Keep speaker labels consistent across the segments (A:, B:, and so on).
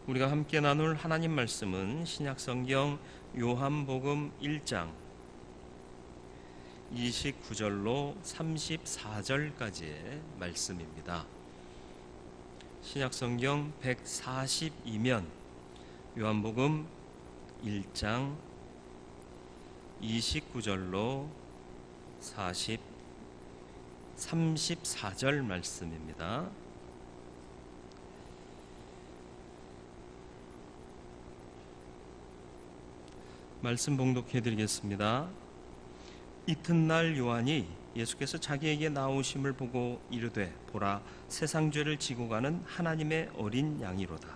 A: 우리가 함께 나눌 하나님 말씀은 신약성경 요한복음 1장 29절로 34절까지의 말씀입니다. 신약성경 142면 요한복음 1장 29절로 34절 말씀입니다. 말씀 봉독해 드리겠습니다. 이튿날 요한이 예수께서 자기에게 나오심을 보고 이르되 보라, 세상 죄를 지고 가는 하나님의 어린 양이로다.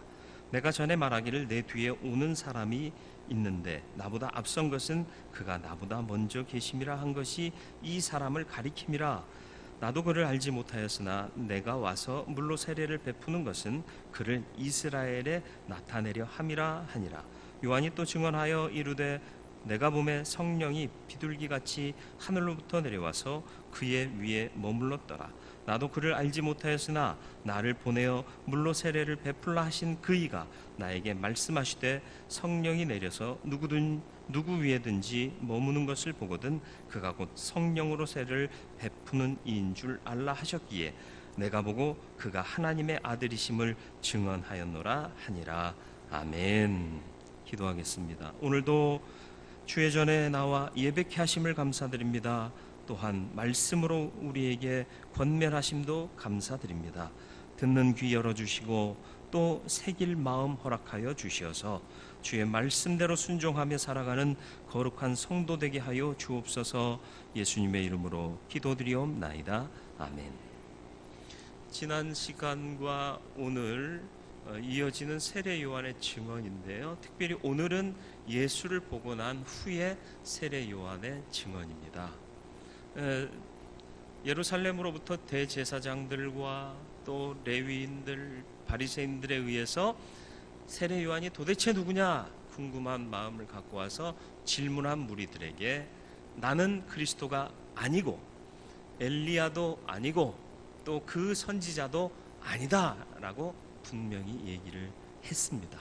A: 내가 전에 말하기를 내 뒤에 오는 사람이 있는데 나보다 앞선 것은 그가 나보다 먼저 계심이라 한 것이 이 사람을 가리킴이라. 나도 그를 알지 못하였으나 내가 와서 물로 세례를 베푸는 것은 그를 이스라엘에 나타내려 함이라 하니라. 요한이 또 증언하여 이르되 내가 보매 성령이 비둘기같이 하늘로부터 내려와서 그의 위에 머물렀더라. 나도 그를 알지 못하였으나 나를 보내어 물로 세례를 베풀라 하신 그이가 나에게 말씀하시되 성령이 내려서 누구 위에든지 머무는 것을 보거든 그가 곧 성령으로 세례를 베푸는 이인 줄 알라 하셨기에 내가 보고 그가 하나님의 아들이심을 증언하였노라 하니라. 아멘. 기도하겠습니다. 오늘도 주의 전에 나와 예배케 하심을 감사드립니다. 또한 말씀으로 우리에게 권면하심도 감사드립니다. 듣는 귀 열어주시고 또 새길 마음 허락하여 주시어서 주의 말씀대로 순종하며 살아가는 거룩한 성도 되게 하여 주옵소서. 예수님의 이름으로 기도드리옵나이다. 아멘. 지난 시간과 오늘 이어지는 세례 요한의 증언인데요. 특별히 오늘은 예수를 보고 난 후에 세례 요한의 증언입니다. 예루살렘으로부터 대제사장들과 또 레위인들, 바리새인들에 의해서 세례 요한이 도대체 누구냐 궁금한 마음을 갖고 와서 질문한 무리들에게 나는 그리스도가 아니고 엘리야도 아니고 또 그 선지자도 아니다라고 분명히 얘기를 했습니다.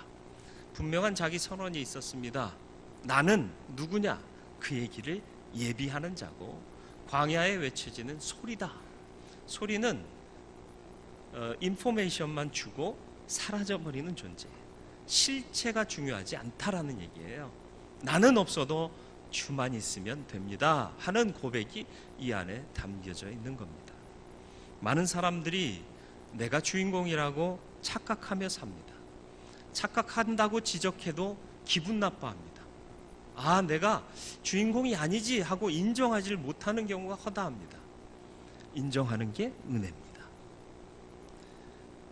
A: 분명한 자기 선언이 있었습니다. 나는 누구냐? 그 얘기를 예비하는 자고 광야에 외쳐지는 소리다. 소리는 인포메이션만 주고 사라져버리는 존재. 실체가 중요하지 않다라는 얘기예요. 나는 없어도 주만 있으면 됩니다 하는 고백이 이 안에 담겨져 있는 겁니다. 많은 사람들이 내가 주인공이라고 착각하며 삽니다. 착각한다고 지적해도 기분 나빠합니다. 아, 내가 주인공이 아니지 하고 인정하지 못하는 경우가 허다합니다. 인정하는 게 은혜입니다.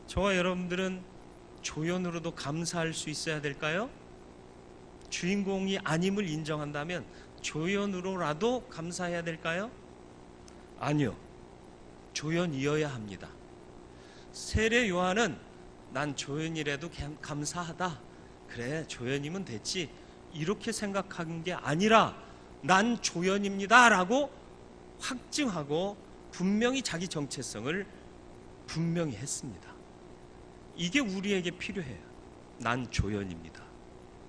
A: 저와 여러분들은 조연으로도 감사할 수 있어야 될까요? 주인공이 아님을 인정한다면 조연으로라도 감사해야 될까요? 아니요. 조연이어야 합니다. 세례 요한은 난 조연이라도 감사하다. 그래, 조연이면 됐지. 이렇게 생각한 게 아니라 난 조연입니다 라고 확증하고 분명히 자기 정체성을 분명히 했습니다. 이게 우리에게 필요해요. 난 조연입니다.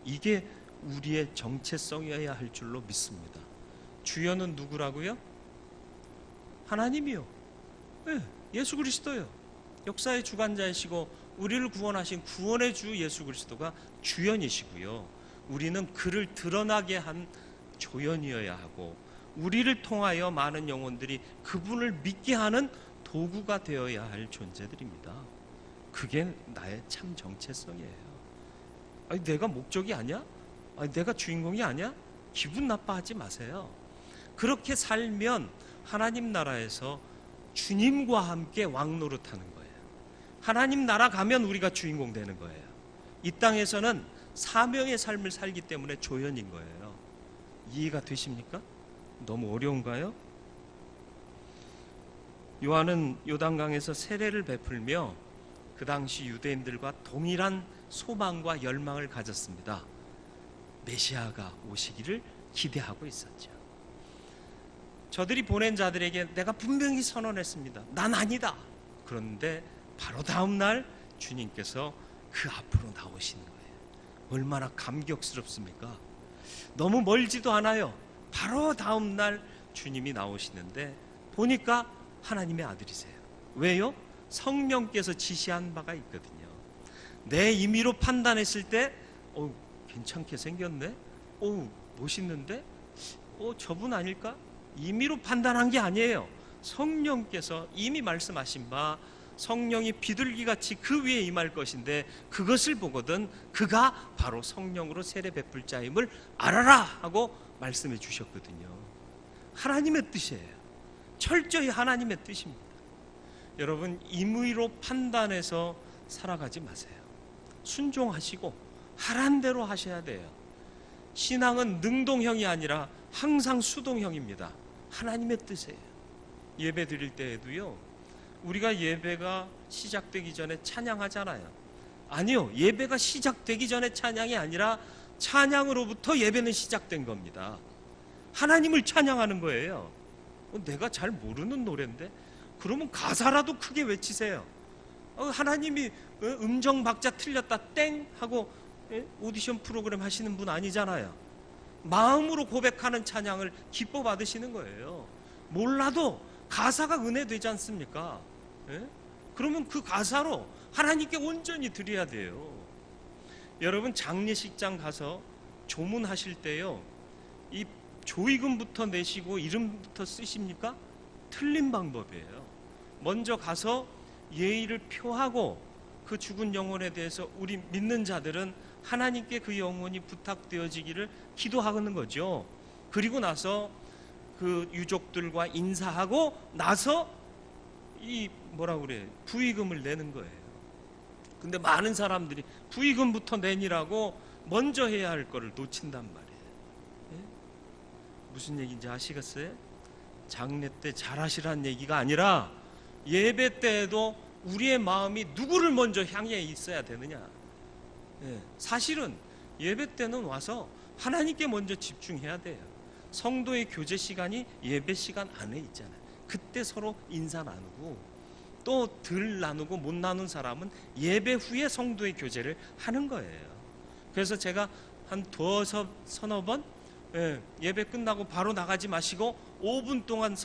A: 이게 우리의 정체성이어야 할 줄로 믿습니다. 주연은 누구라고요? 하나님이요. 네, 예수 그리스도요. 역사의 주관자이시고 우리를 구원하신 구원의 주 예수 그리스도가 주연이시고요. 우리는 그를 드러나게 한 조연이어야 하고 우리를 통하여 많은 영혼들이 그분을 믿게 하는 도구가 되어야 할 존재들입니다. 그게 나의 참 정체성이에요. 아니, 내가 목적이 아니야? 아니, 내가 주인공이 아니야? 기분 나빠하지 마세요. 그렇게 살면 하나님 나라에서 주님과 함께 왕노릇하는 거예요. 하나님 나라 가면 우리가 주인공 되는 거예요. 이 땅에서는 사명의 삶을 살기 때문에 조연인 거예요. 이해가 되십니까? 너무 어려운가요? 요한은 요단강에서 세례를 베풀며 그 당시 유대인들과 동일한 소망과 열망을 가졌습니다. 메시아가 오시기를 기대하고 있었죠. 저들이 보낸 자들에게 내가 분명히 선언했습니다. 난 아니다. 그런데 바로 다음 날 주님께서 그 앞으로 나오시는 거예요. 얼마나 감격스럽습니까? 너무 멀지도 않아요. 바로 다음 날 주님이 나오시는데 보니까 하나님의 아들이세요. 왜요? 성령께서 지시한 바가 있거든요. 내 임의로 판단했을 때 괜찮게 생겼네? 멋있는데? 저분 아닐까? 임의로 판단한 게 아니에요. 성령께서 이미 말씀하신 바 성령이 비둘기같이 그 위에 임할 것인데 그것을 보거든 그가 바로 성령으로 세례 베풀 자임을 알아라 하고 말씀해 주셨거든요. 하나님의 뜻이에요. 철저히 하나님의 뜻입니다. 여러분, 임의로 판단해서 살아가지 마세요. 순종하시고 하란 대로 하셔야 돼요. 신앙은 능동형이 아니라 항상 수동형입니다. 하나님의 뜻이에요. 예배 드릴 때에도요, 우리가 예배가 시작되기 전에 찬양하잖아요. 아니요, 예배가 시작되기 전에 찬양이 아니라 찬양으로부터 예배는 시작된 겁니다. 하나님을 찬양하는 거예요. 내가 잘 모르는 노래인데? 그러면 가사라도 크게 외치세요. 하나님이 음정 박자 틀렸다 땡 하고 오디션 프로그램 하시는 분 아니잖아요. 마음으로 고백하는 찬양을 기뻐 받으시는 거예요. 몰라도 가사가 은혜 되지 않습니까? 그러면 그 가사로 하나님께 온전히 드려야 돼요. 여러분, 장례식장 가서 조문하실 때요, 이 조의금부터 내시고 이름부터 쓰십니까? 틀린 방법이에요. 먼저 가서 예의를 표하고 그 죽은 영혼에 대해서 우리 믿는 자들은 하나님께 그 영혼이 부탁되어지기를 기도하는 거죠. 그리고 나서 그 유족들과 인사하고 나서 부의금을 내는 거예요. 근데 많은 사람들이 부의금부터 내니라고 먼저 해야 할 거를 놓친단 말이에요. 무슨 얘기인지 아시겠어요? 장례 때 잘하시라는 얘기가 아니라 예배 때에도 우리의 마음이 누구를 먼저 향해 있어야 되느냐. 사실은 예배 때는 와서 하나님께 먼저 집중해야 돼요. 성도의 교제 시간이 예배 시간 안에 있잖아요. 그때 서로 인사 나누고 또 덜 나누고 못 나눈 사람은 예배 후에 성도의 교제를 하는 거예요. 그래서 제가 한 서너 번 예배 끝나고 바로 나가지 마시고 5분 동안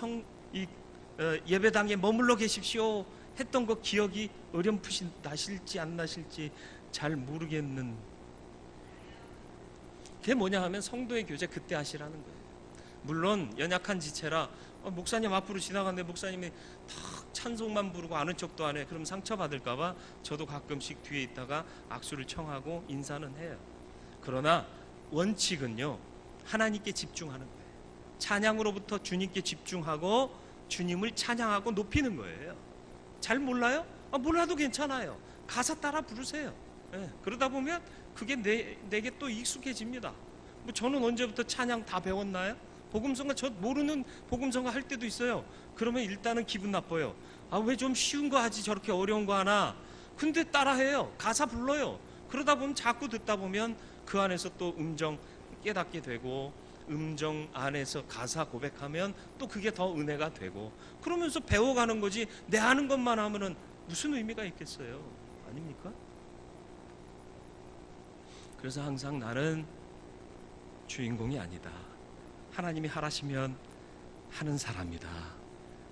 A: 예배당에 머물러 계십시오 했던 거 기억이 어렴풋이 나실지 안 나실지 잘 모르겠는. 그게 뭐냐 하면 성도의 교제 그때 하시라는 거예요. 물론 연약한 지체라 목사님 앞으로 지나갔는데 목사님이 탁 찬송만 부르고 아는 척도 안 해. 그럼 상처받을까 봐 저도 가끔씩 뒤에 있다가 악수를 청하고 인사는 해요. 그러나 원칙은요, 하나님께 집중하는 거예요. 찬양으로부터 주님께 집중하고 주님을 찬양하고 높이는 거예요. 잘 몰라요? 몰라도 괜찮아요. 가사 따라 부르세요. 그러다 보면 그게 내게 또 익숙해집니다. 저는 언제부터 찬양 다 배웠나요? 복음성가 저 모르는 복음성가 할 때도 있어요. 그러면 일단은 기분 나빠요. 왜 좀 쉬운 거 하지 저렇게 어려운 거 하나. 근데 따라해요. 가사 불러요. 그러다 보면 자꾸 듣다 보면 그 안에서 또 음정 깨닫게 되고 음정 안에서 가사 고백하면 또 그게 더 은혜가 되고 그러면서 배워가는 거지. 내 아는 것만 하면은 무슨 의미가 있겠어요? 아닙니까? 그래서 항상 나는 주인공이 아니다. 하나님이 하라시면 하는 사람이다.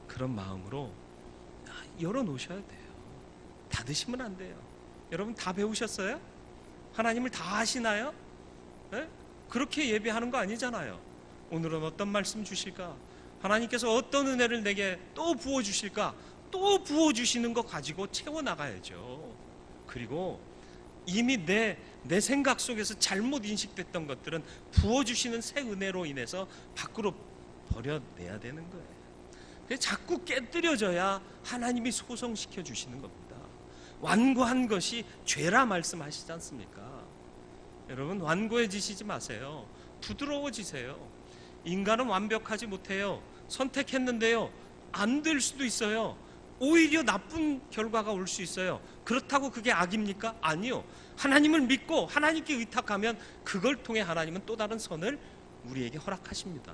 A: 그런 마음으로 열어놓으셔야 돼요. 닫으시면 안 돼요. 여러분 다 배우셨어요? 하나님을 다 아시나요? 그렇게 예배하는 거 아니잖아요. 오늘은 어떤 말씀 주실까? 하나님께서 어떤 은혜를 내게 또 부어주실까? 또 부어주시는 거 가지고 채워나가야죠. 그리고 이미 내 생각 속에서 잘못 인식됐던 것들은 부어주시는 새 은혜로 인해서 밖으로 버려내야 되는 거예요. 자꾸 깨뜨려져야 하나님이 소성시켜 주시는 겁니다. 완고한 것이 죄라 말씀하시지 않습니까? 여러분 완고해지시지 마세요. 부드러워지세요. 인간은 완벽하지 못해요. 선택했는데요, 안 될 수도 있어요. 오히려 나쁜 결과가 올 수 있어요. 그렇다고 그게 악입니까? 아니요. 하나님을 믿고 하나님께 의탁하면 그걸 통해 하나님은 또 다른 선을 우리에게 허락하십니다.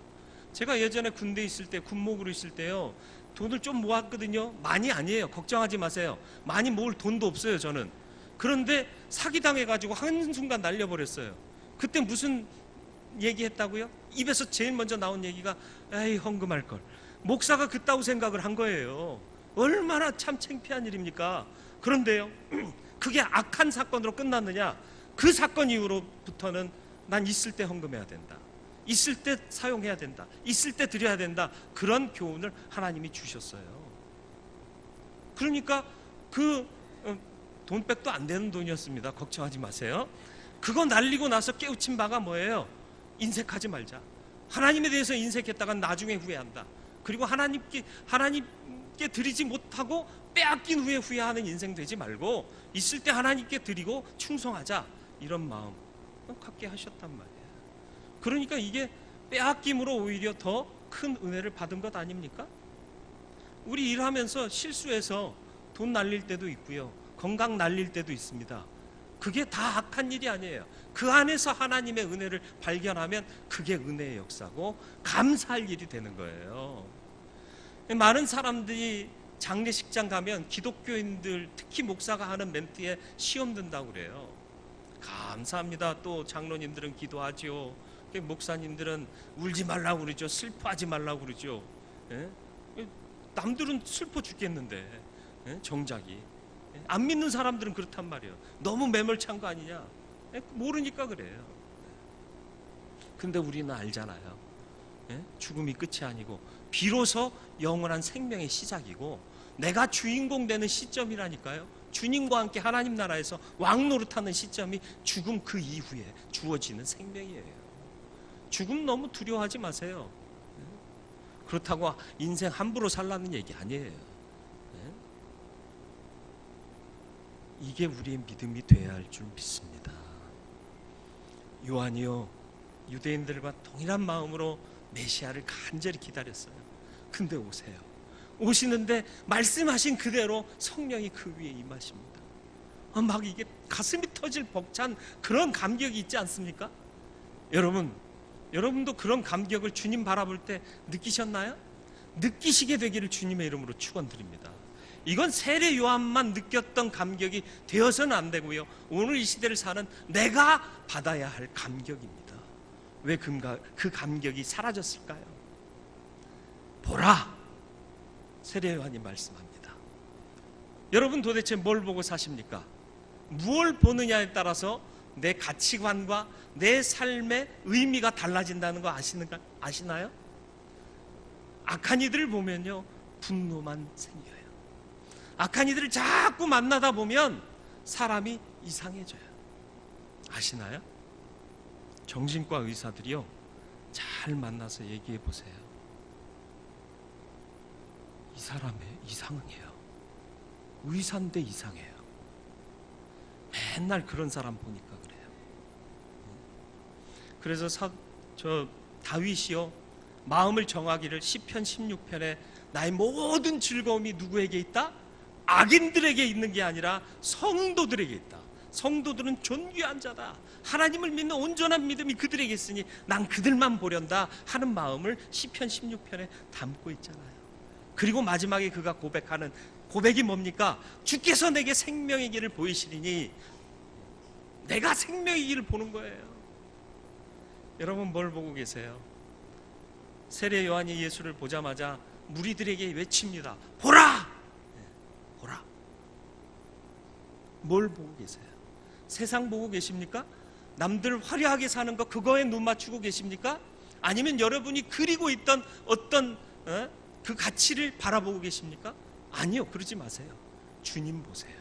A: 제가 예전에 군대에 있을 때, 군목으로 있을 때요, 돈을 좀 모았거든요. 많이 아니에요. 걱정하지 마세요. 많이 모을 돈도 없어요. 저는
B: 그런데 사기당해가지고 한순간 날려버렸어요. 그때 무슨 얘기했다고요? 입에서 제일 먼저 나온 얘기가 에이 헌금할 걸. 목사가 그따구 생각을 한 거예요. 얼마나 참 창피한 일입니까? 그런데요, 그게 악한 사건으로 끝났느냐? 그 사건 이후로부터는 난 있을 때 헌금해야 된다, 있을 때 사용해야 된다, 있을 때 드려야 된다, 그런 교훈을 하나님이 주셨어요. 그러니까 그 돈백도 안 되는 돈이었습니다. 걱정하지 마세요. 그거 날리고 나서 깨우친 바가 뭐예요? 인색하지 말자. 하나님에 대해서 인색했다가 나중에 후회한다. 그리고 하나님께 드리지 못하고 빼앗긴 후에 후회하는 인생 되지 말고 있을 때 하나님께 드리고 충성하자, 이런 마음 갖게 하셨단 말이에요. 그러니까 이게 빼앗김으로 오히려 더 큰 은혜를 받은 것 아닙니까? 우리 일하면서 실수해서 돈 날릴 때도 있고요, 건강 날릴 때도 있습니다. 그게 다 악한 일이 아니에요. 그 안에서 하나님의 은혜를 발견하면 그게 은혜의 역사고 감사할 일이 되는 거예요. 많은 사람들이 장례식장 가면 기독교인들, 특히 목사가 하는 멘트에 시험 든다고 그래요. 감사합니다. 또 장로님들은 기도하죠. 목사님들은 울지 말라고 그러죠. 슬퍼하지 말라고 그러죠. 남들은 슬퍼 죽겠는데 정작이 안 믿는 사람들은 그렇단 말이에요. 너무 매몰찬 거 아니냐? 모르니까 그래요. 근데 우리는 알잖아요. 죽음이 끝이 아니고 비로소 영원한 생명의 시작이고 내가 주인공 되는 시점이라니까요. 주님과 함께 하나님 나라에서 왕노릇하는 시점이 죽음 그 이후에 주어지는 생명이에요. 죽음 너무 두려워하지 마세요. 그렇다고 인생 함부로 살라는 얘기 아니에요. 이게 우리의 믿음이 되어야 할 줄 믿습니다. 요한이요, 유대인들과 동일한 마음으로 메시아를 간절히 기다렸어요. 근데 오세요. 오시는데 말씀하신 그대로 성령이 그 위에 임하십니다. 막 이게 가슴이 터질 벅찬 그런 감격이 있지 않습니까? 여러분도 그런 감격을 주님 바라볼 때 느끼셨나요? 느끼시게 되기를 주님의 이름으로 축원드립니다. 이건 세례 요한만 느꼈던 감격이 되어서는 안 되고요, 오늘 이 시대를 사는 내가 받아야 할 감격입니다. 왜 그 감격이 사라졌을까요? 보라, 세례 요한이 말씀합니다. 여러분 도대체 뭘 보고 사십니까? 무엇을 보느냐에 따라서 내 가치관과 내 삶의 의미가 달라진다는 거 아시나요? 악한 이들을 보면요, 분노만 생겨요. 악한 이들을 자꾸 만나다 보면 사람이 이상해져요. 아시나요? 정신과 의사들이요, 잘 만나서 얘기해 보세요. 이 사람의 이상해요. 의사인데 이상해요. 맨날 그런 사람 보니까 그래요. 그래서 다윗이요, 마음을 정하기를 시편 16편에 나의 모든 즐거움이 누구에게 있다? 악인들에게 있는 게 아니라 성도들에게 있다. 성도들은 존귀한 자다. 하나님을 믿는 온전한 믿음이 그들에게 있으니 난 그들만 보련다 하는 마음을 시편 16편에 담고 있잖아요. 그리고 마지막에 그가 고백하는 고백이 뭡니까? 주께서 내게 생명의 길을 보이시리니 내가 생명의 길을 보는 거예요. 여러분 뭘 보고 계세요? 세례 요한이 예수를 보자마자 무리들에게 외칩니다. 보라! 보라. 뭘 보고 계세요? 세상 보고 계십니까? 남들 화려하게 사는 거 그거에 눈 맞추고 계십니까? 아니면 여러분이 그리고 있던 어떤 그 가치를 바라보고 계십니까? 아니요, 그러지 마세요. 주님 보세요.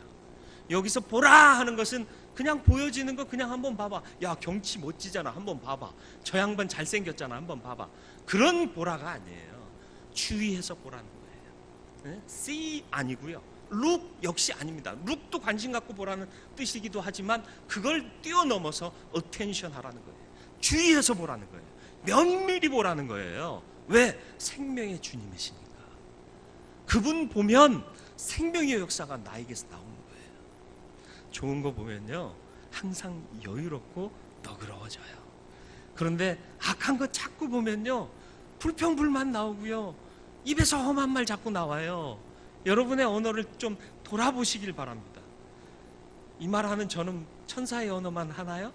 B: 여기서 보라 하는 것은 그냥 보여지는 거 그냥 한번 봐봐. 야, 경치 멋지잖아, 한번 봐봐. 저 양반 잘생겼잖아, 한번 봐봐. 그런 보라가 아니에요. 주의해서 보라는 거예요. see 아니고요, look 역시 아닙니다. look도 관심 갖고 보라는 뜻이기도 하지만 그걸 뛰어넘어서 attention 하라는 거예요. 주의해서 보라는 거예요. 면밀히 보라는 거예요. 왜? 생명의 주님이시니까. 그분 보면 생명의 역사가 나에게서 나오는 거예요. 좋은 거 보면요, 항상 여유롭고 너그러워져요. 그런데 악한 거 자꾸 보면요, 불평불만 나오고요, 입에서 험한 말 자꾸 나와요. 여러분의 언어를 좀 돌아보시길 바랍니다. 이 말하는 저는 천사의 언어만 하나요?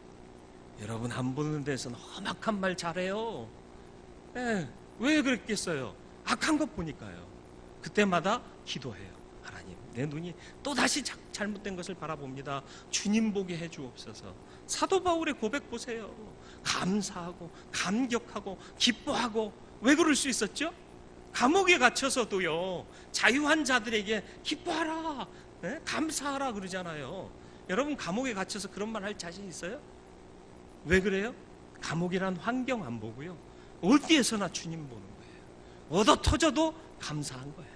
B: 여러분 안 보는 데서는 험악한 말 잘해요. 예, 왜 그랬겠어요? 악한 것 보니까요. 그때마다 기도해요. 하나님, 내 눈이 또다시 잘못된 것을 바라봅니다. 주님 보게 해주옵소서. 사도 바울의 고백 보세요. 감사하고 감격하고 기뻐하고. 왜 그럴 수 있었죠? 감옥에 갇혀서도요, 자유한 자들에게 기뻐하라, 네? 감사하라 그러잖아요. 여러분 감옥에 갇혀서 그런 말 할 자신 있어요? 왜 그래요? 감옥이란 환경 안 보고요, 어디에서나 주님 보는 거예요. 얻어 터져도 감사한 거예요.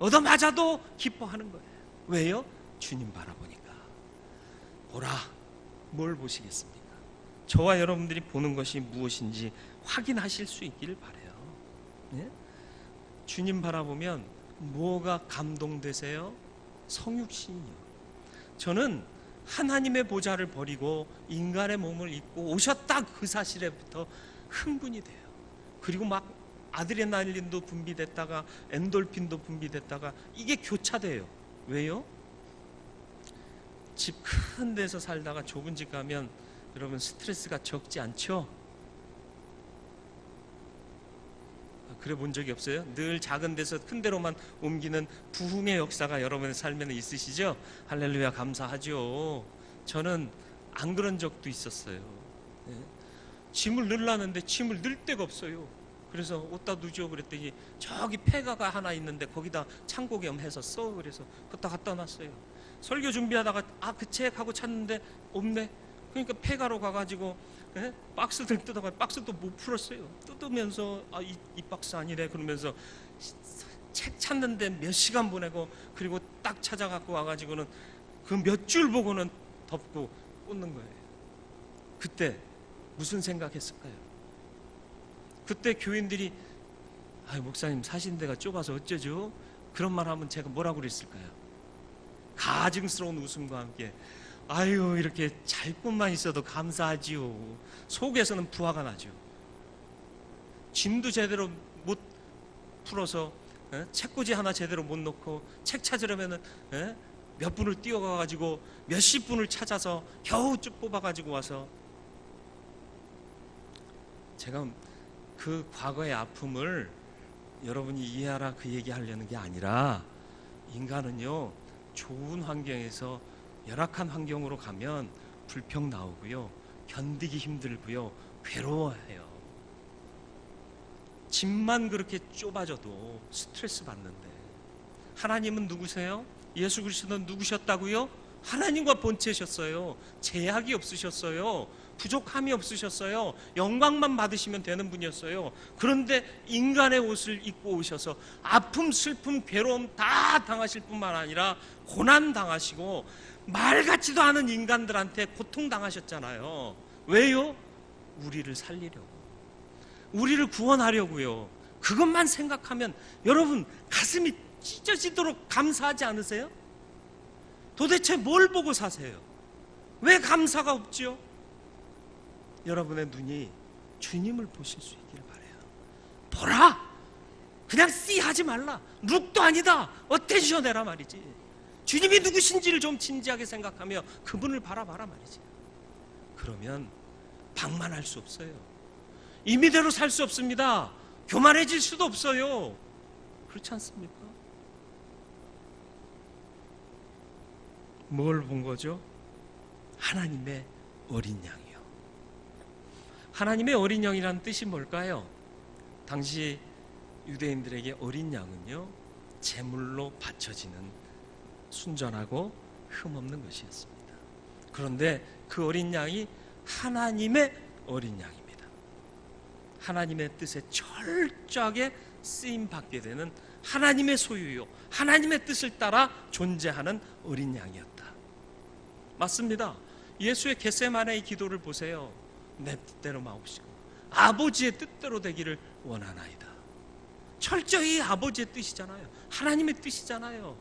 B: 얻어 맞아도 기뻐하는 거예요. 왜요? 주님 바라보니까. 보라, 뭘 보시겠습니까? 저와 여러분들이 보는 것이 무엇인지 확인하실 수 있기를 바라요. 네? 주님 바라보면 뭐가 감동되세요? 성육신이요. 저는 하나님의 보좌를 버리고 인간의 몸을 입고 오셨다 그 사실에부터 흥분이 돼요. 그리고 막 아드레날린도 분비됐다가 엔돌핀도 분비됐다가 이게 교차돼요. 왜요? 집 큰 데서 살다가 좁은 집 가면 여러분 스트레스가 적지 않죠? 그래 본 적이 없어요? 늘 작은 데서 큰 데로만 옮기는 부흥의 역사가 여러분의 삶에는 있으시죠? 할렐루야, 감사하죠. 저는 안 그런 적도 있었어요. 네. 짐을 넣으려는데 짐을 넣을 데가 없어요. 그래서 어디다 누죠? 그랬더니 저기 폐가가 하나 있는데 거기다 창고겸해서 써. 그래서 그것다 갖다 놨어요. 설교 준비하다가 그 책 하고 찾는데 없네. 그러니까 폐가로 가가지고 박스들 뜯어가 박스도 못 풀었어요. 뜯으면서 이 박스 아니래 그러면서 책 찾는데 몇 시간 보내고, 그리고 딱 찾아갖고 와가지고는 그 몇 줄 보고는 덮고 꽂는 거예요. 그때 무슨 생각했을까요? 그때 교인들이 목사님 사신 데가 좁아서 어쩌죠? 그런 말 하면 제가 뭐라고 그랬을까요? 가증스러운 웃음과 함께 이렇게 잘뿐만 있어도 감사하지요. 속에서는 부화가 나죠. 짐도 제대로 못 풀어서 책꽂이 하나 제대로 못 놓고 책 찾으려면은 몇 분을 뛰어가가지고 몇십 분을 찾아서 겨우 쭉 뽑아가지고 와서, 제가 그 과거의 아픔을 여러분이 이해하라 그 얘기하려는 게 아니라, 인간은요 좋은 환경에서 열악한 환경으로 가면 불평 나오고요, 견디기 힘들고요, 괴로워해요. 집만 그렇게 좁아져도 스트레스 받는데, 하나님은 누구세요? 예수 그리스도는 누구셨다고요? 하나님과 본체셨어요. 제약이 없으셨어요. 부족함이 없으셨어요. 영광만 받으시면 되는 분이었어요. 그런데 인간의 옷을 입고 오셔서 아픔, 슬픔, 괴로움 다 당하실 뿐만 아니라 고난 당하시고 말 같지도 않은 인간들한테 고통 당하셨잖아요. 왜요? 우리를 살리려고, 우리를 구원하려고요. 그것만 생각하면 여러분 가슴이 찢어지도록 감사하지 않으세요? 도대체 뭘 보고 사세요? 왜 감사가 없지요? 여러분의 눈이 주님을 보실 수 있기를 바라요. 보라! 그냥 하지 말라. 룩도 아니다. 어텐션 해라 말이지. 주님이 누구신지를 좀 진지하게 생각하며 그분을 바라봐라 말이지. 그러면 방만할 수 없어요. 임의대로 살 수 없습니다. 교만해질 수도 없어요. 그렇지 않습니까? 뭘 본 거죠? 하나님의 어린 양이요. 하나님의 어린 양이라는 뜻이 뭘까요? 당시 유대인들에게 어린 양은요, 제물로 바쳐지는 순전하고 흠없는 것이었습니다. 그런데 그 어린 양이 하나님의 어린 양입니다. 하나님의 뜻에 철저하게 쓰임받게 되는 하나님의 소유요, 하나님의 뜻을 따라 존재하는 어린 양이었다. 맞습니다. 예수의 겟세마네의 기도를 보세요. 내 뜻대로 마옵시고 아버지의 뜻대로 되기를 원하나이다. 철저히 아버지의 뜻이잖아요. 하나님의 뜻이잖아요.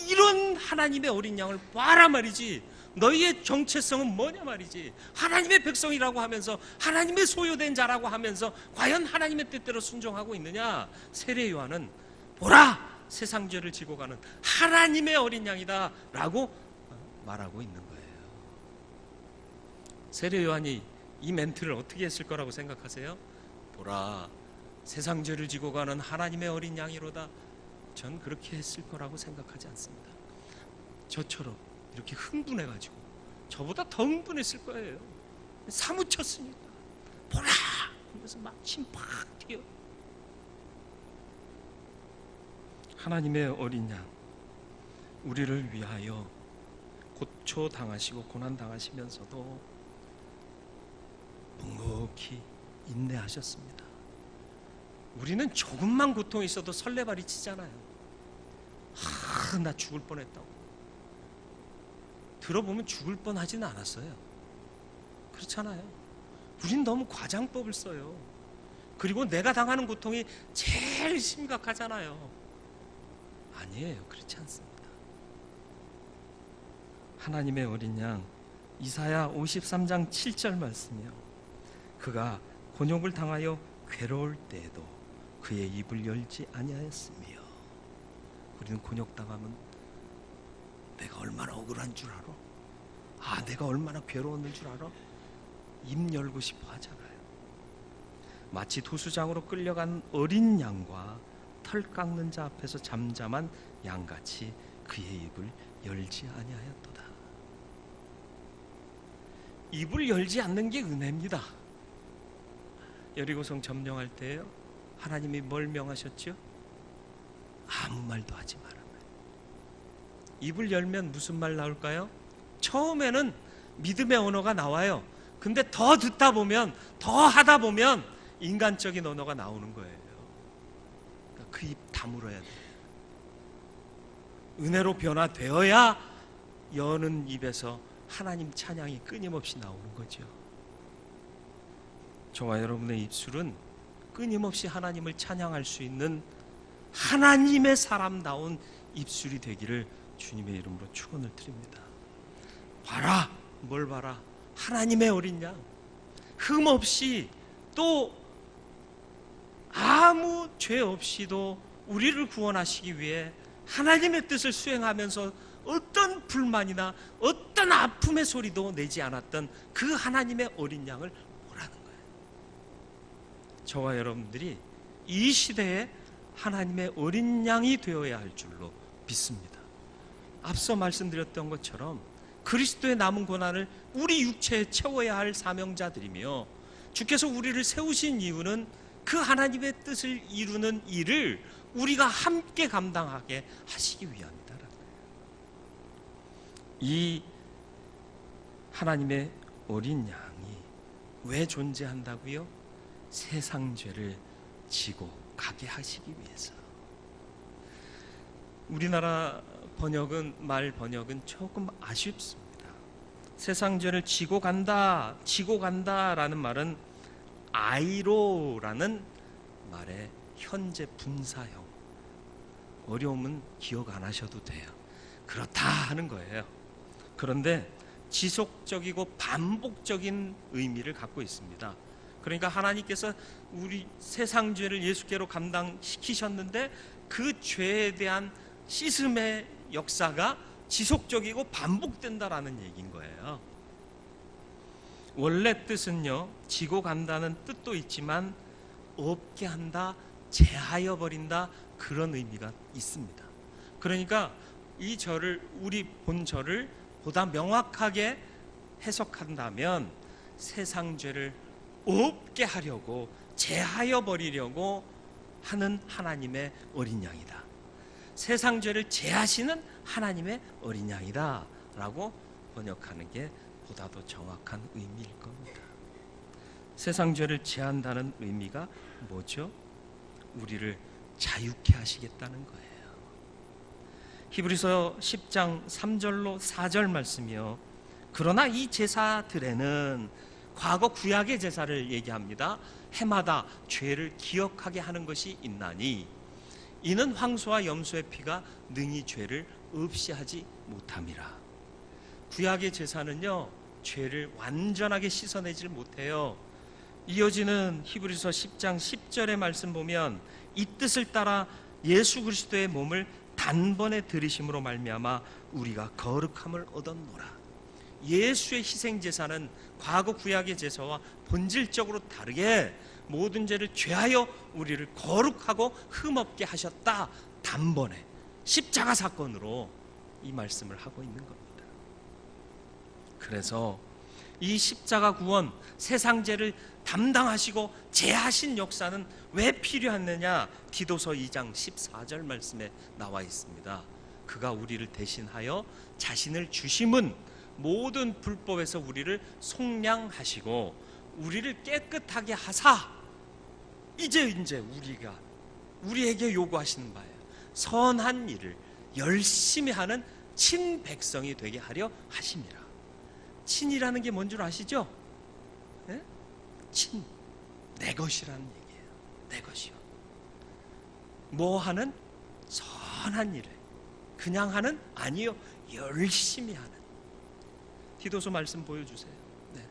B: 이런 하나님의 어린 양을 봐라 말이지. 너희의 정체성은 뭐냐 말이지. 하나님의 백성이라고 하면서, 하나님의 소유된 자라고 하면서 과연 하나님의 뜻대로 순종하고 있느냐? 세례 요한은 보라! 세상 죄를 지고 가는 하나님의 어린 양이다 라고 말하고 있는 거예요. 세례 요한이 이 멘트를 어떻게 했을 거라고 생각하세요? 보라, 세상 죄를 지고 가는 하나님의 어린 양이로다. 전 그렇게 했을 거라고 생각하지 않습니다. 저처럼 이렇게 흥분해가지고 저보다 더 흥분했을 거예요. 사무쳤으니까 보라 하면서 막 침 팍 튀어.
A: 하나님의 어린 양, 우리를 위하여 고초 당하시고 고난 당하시면서도 묵묵히 인내하셨습니다.
B: 우리는 조금만 고통이 있어도 설레발이 치잖아요. 나 죽을 뻔했다고. 들어보면 죽을 뻔하지는 않았어요. 그렇잖아요. 우린 너무 과장법을 써요. 그리고 내가 당하는 고통이 제일 심각하잖아요. 아니에요. 그렇지 않습니다.
A: 하나님의 어린 양, 이사야 53장 7절 말씀이요. 그가 곤욕을 당하여 괴로울 때에도 그의 입을 열지 아니하였으며. 우리는 곤욕 당하면 내가 얼마나 억울한 줄 알아? 내가 얼마나 괴로웠는 줄 알아? 입 열고 싶어 하잖아요. 마치 도수장으로 끌려간 어린 양과 털 깎는 자 앞에서 잠잠한 양같이 그의 입을 열지 아니하였도다.
B: 입을 열지 않는 게 은혜입니다. 여리고성 점령할 때요, 하나님이 뭘 명하셨죠?
A: 아무 말도 하지 마라.
B: 입을 열면 무슨 말 나올까요? 처음에는 믿음의 언어가 나와요. 근데 더 듣다 보면, 더 하다 보면 인간적인 언어가 나오는 거예요. 그러니까 그 입 다물어야 돼요. 은혜로 변화되어야 여는 입에서 하나님 찬양이 끊임없이 나오는 거죠.
A: 저와 여러분의 입술은
B: 끊임없이 하나님을 찬양할 수 있는 하나님의 사람다운 입술이 되기를 주님의 이름으로 축원을 드립니다. 봐라, 뭘 봐라? 하나님의 어린 양, 흠 없이 또 아무 죄 없이도 우리를 구원하시기 위해 하나님의 뜻을 수행하면서 어떤 불만이나 어떤 아픔의 소리도 내지 않았던 그 하나님의 어린 양을 보라는 거예요. 저와 여러분들이 이 시대에 하나님의 어린 양이 되어야 할 줄로 믿습니다. 앞서 말씀드렸던 것처럼 그리스도의 남은 고난을 우리 육체에 채워야 할 사명자들이며, 주께서 우리를 세우신 이유는 그 하나님의 뜻을 이루는 일을 우리가 함께 감당하게 하시기 위함이다라는 거예요.
A: 이 하나님의 어린 양이 왜 존재한다고요? 세상 죄를 지고 가게 하시기 위해서. 우리나라 말 번역은 조금 아쉽습니다. 세상 죄를 지고 간다라는 말은 아이로라는 말의 현재 분사형. 어려움은 기억 안 하셔도 돼요. 그렇다 하는 거예요. 그런데 지속적이고 반복적인 의미를 갖고 있습니다. 그러니까 하나님께서 우리 세상 죄를 예수께로 감당시키셨는데 그 죄에 대한 씻음의 역사가 지속적이고 반복된다라는 얘기인 거예요. 원래 뜻은요, 지고 간다는 뜻도 있지만 없게 한다, 제하여 버린다, 그런 의미가 있습니다. 그러니까 이 절을, 우리 본절을 보다 명확하게 해석한다면 세상 죄를 없게 하려고, 제하여 버리려고 하는 하나님의 어린 양이다. 세상 죄를 제하시는 하나님의 어린 양이다 라고 번역하는 게 보다 더 정확한 의미일 겁니다. 세상 죄를 제한다는 의미가 뭐죠? 우리를 자유케 하시겠다는 거예요. 히브리서 10장 3절로 4절 말씀이요. 그러나 이 제사들에는, 과거 구약의 제사를 얘기합니다. 해마다 죄를 기억하게 하는 것이 있나니 이는 황소와 염소의 피가 능히 죄를 없이 하지 못함이라. 구약의 제사는요, 죄를 완전하게 씻어내질 못해요. 이어지는 히브리서 10장 10절의 말씀 보면 이 뜻을 따라 예수 그리스도의 몸을 단번에 들이심으로 말미암아 우리가 거룩함을 얻었노라.
B: 예수의 희생 제사는 과거 구약의 제사와 본질적으로 다르게 모든 죄를 죄하여 우리를 거룩하고 흠없게 하셨다. 단번에 십자가 사건으로 이 말씀을 하고 있는 겁니다. 그래서 이 십자가 구원, 세상 죄를 담당하시고 제하신 역사는 왜 필요했느냐? 디도서 2장 14절 말씀에 나와 있습니다. 그가 우리를 대신하여 자신을 주심은 모든 불법에서 우리를 속량하시고 우리를 깨끗하게 하사 이제 우리에게 요구하시는 바예요. 선한 일을 열심히 하는 친백성이 되게 하려 하심이라. 친이라는 게 뭔 줄 아시죠? 네? 친, 내 것이라는 얘기예요. 내 것이요. 뭐 하는? 선한 일을 그냥 하는? 아니요, 열심히 하는. 디도서 말씀 보여주세요. 네.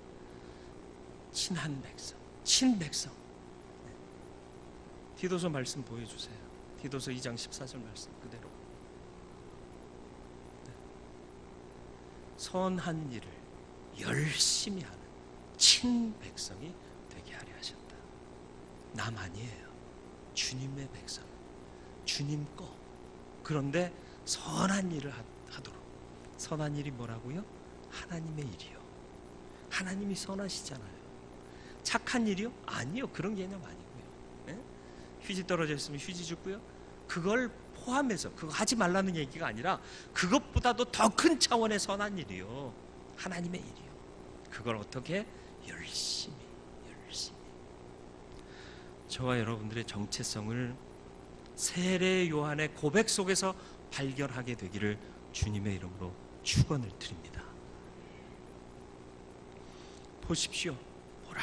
B: 친한 백성, 친백성. 네. 디도서 말씀 보여주세요. 디도서 2장 14절 말씀 그대로. 네. 선한 일을 열심히 하는 친백성이 되게 하려 하셨다. 남 아니에요. 주님의 백성, 주님 거. 그런데 선한 일을 하도록. 선한 일이 뭐라고요? 하나님의 일이요. 하나님이 선하시잖아요. 착한 일이요? 아니요. 그런 개념 아니고요. 네? 휴지 떨어져 있으면 휴지 줍고요. 그걸 포함해서 그거 하지 말라는 얘기가 아니라 그것보다도 더 큰 차원의 선한 일이요. 하나님의 일이요. 그걸 어떻게? 열심히. 저와 여러분들의 정체성을 세례 요한의 고백 속에서 발견하게 되기를 주님의 이름으로 축원을 드립니다. 보십시오. 보라.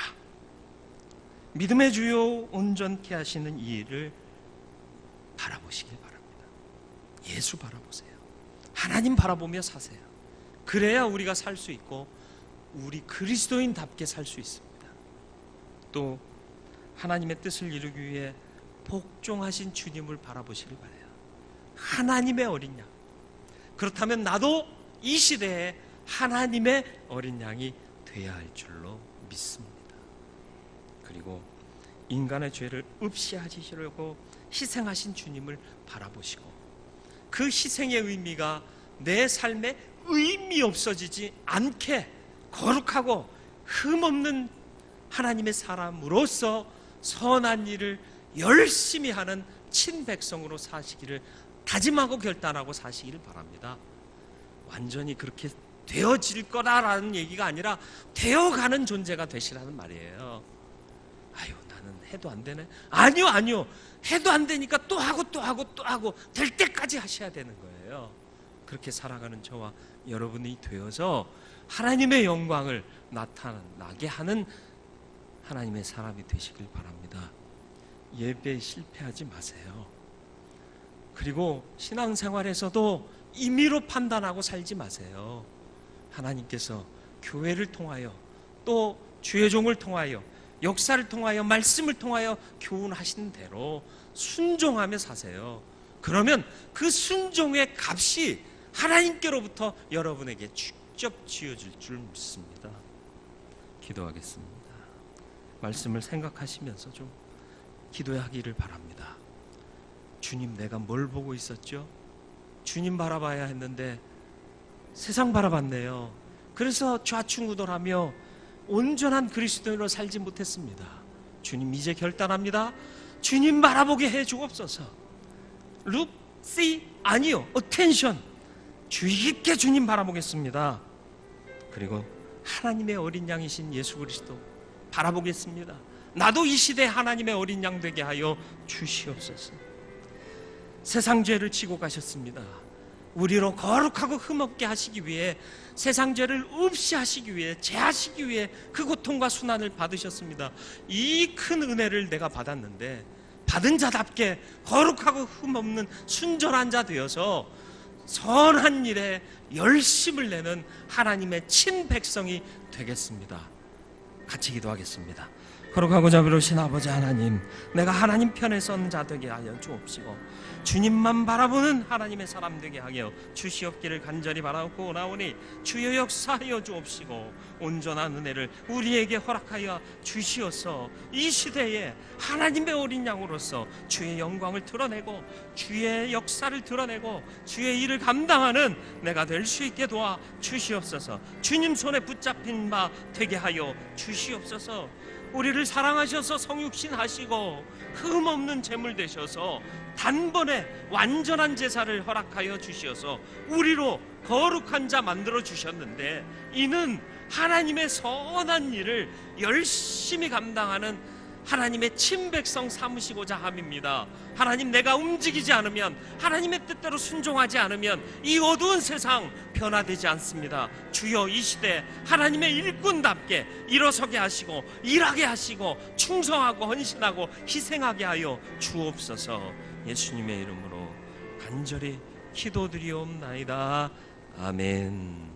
B: 믿음의 주요 온전케 하시는 이 일을 바라보시길 바랍니다. 예수 바라보세요. 하나님 바라보며 사세요. 그래야 우리가 살 수 있고 우리 그리스도인답게 살 수 있습니다. 또 하나님의 뜻을 이루기 위해 복종하신 주님을 바라보시길 바라요. 하나님의 어린 양. 그렇다면 나도 이 시대에 하나님의 어린 양이 돼야 할 줄로 믿습니다. 그리고 인간의 죄를 없이 하시려고 희생하신 주님을 바라보시고 그 희생의 의미가 내 삶에 의미 없어지지 않게 거룩하고 흠없는 하나님의 사람으로서 선한 일을 열심히 하는 친백성으로 사시기를 다짐하고 결단하고 사시기를 바랍니다. 완전히 그렇게 되어질 거다라는 얘기가 아니라 되어가는 존재가 되시라는 말이에요. 아유, 나는 해도 안 되네. 아니요. 해도 안 되니까 또 하고 될 때까지 하셔야 되는 거예요. 그렇게 살아가는 저와 여러분이 되어서 하나님의 영광을 나타나게 하는 하나님의 사람이 되시길 바랍니다. 예배에 실패하지 마세요. 그리고 신앙생활에서도 임의로 판단하고 살지 마세요. 하나님께서 교회를 통하여 또 주의 종을 통하여 역사를 통하여 말씀을 통하여 교훈하신 대로 순종하며 사세요. 그러면 그 순종의 값이 하나님께로부터 여러분에게 직접 지어질 줄 믿습니다. 기도하겠습니다. 말씀을 생각하시면서 좀 기도하기를 바랍니다. 주님, 내가 뭘 보고 있었죠? 주님 바라봐야 했는데 세상 바라봤네요. 그래서 좌충우돌하며 온전한 그리스도인으로 살지 못했습니다. 주님, 이제 결단합니다. 주님 바라보게 해 주옵소서. Look, see, 아니요, attention. 주의 깊게 주님 바라보겠습니다. 그리고 하나님의 어린 양이신 예수 그리스도 바라보겠습니다. 나도 이 시대에 하나님의 어린 양 되게 하여 주시옵소서. 세상 죄를 지고 가셨습니다. 우리로 거룩하고 흠없게 하시기 위해, 세상 죄를 없이 하시기 위해, 제하시기 위해 그 고통과 순환을 받으셨습니다. 이 큰 은혜를 내가 받았는데 받은 자답게 거룩하고 흠없는 순전한 자 되어서 선한 일에 열심을 내는 하나님의 친백성이 되겠습니다.
A: 같이 기도하겠습니다. 거룩하고자 부르신 아버지 하나님, 내가 하나님 편에 선 자 되게 하여 주옵시고 주님만 바라보는 하나님의 사람 되게 하여 주시옵기를 간절히 바라고 나오니 주여 역사하여 주옵시고 온전한 은혜를 우리에게 허락하여 주시어서 이 시대에 하나님의 어린 양으로서 주의 영광을 드러내고 주의 역사를 드러내고 주의 일을 감당하는 내가 될 수 있게 도와 주시옵소서. 주님 손에 붙잡힌 바 되게 하여 주시옵소서. 우리를 사랑하셔서 성육신 하시고 흠 없는 제물 되셔서 단번에 완전한 제사를 허락하여 주시어서 우리로 거룩한 자 만들어 주셨는데, 이는 하나님의 선한 일을 열심히 감당하는 하나님의 친백성 삼으시고자 함입니다. 하나님, 내가 움직이지 않으면, 하나님의 뜻대로 순종하지 않으면 이 어두운 세상 변화되지 않습니다. 주여, 이 시대 하나님의 일꾼답게 일어서게 하시고 일하게 하시고 충성하고 헌신하고 희생하게 하여 주옵소서. 예수님의 이름으로 간절히 기도드리옵나이다. 아멘.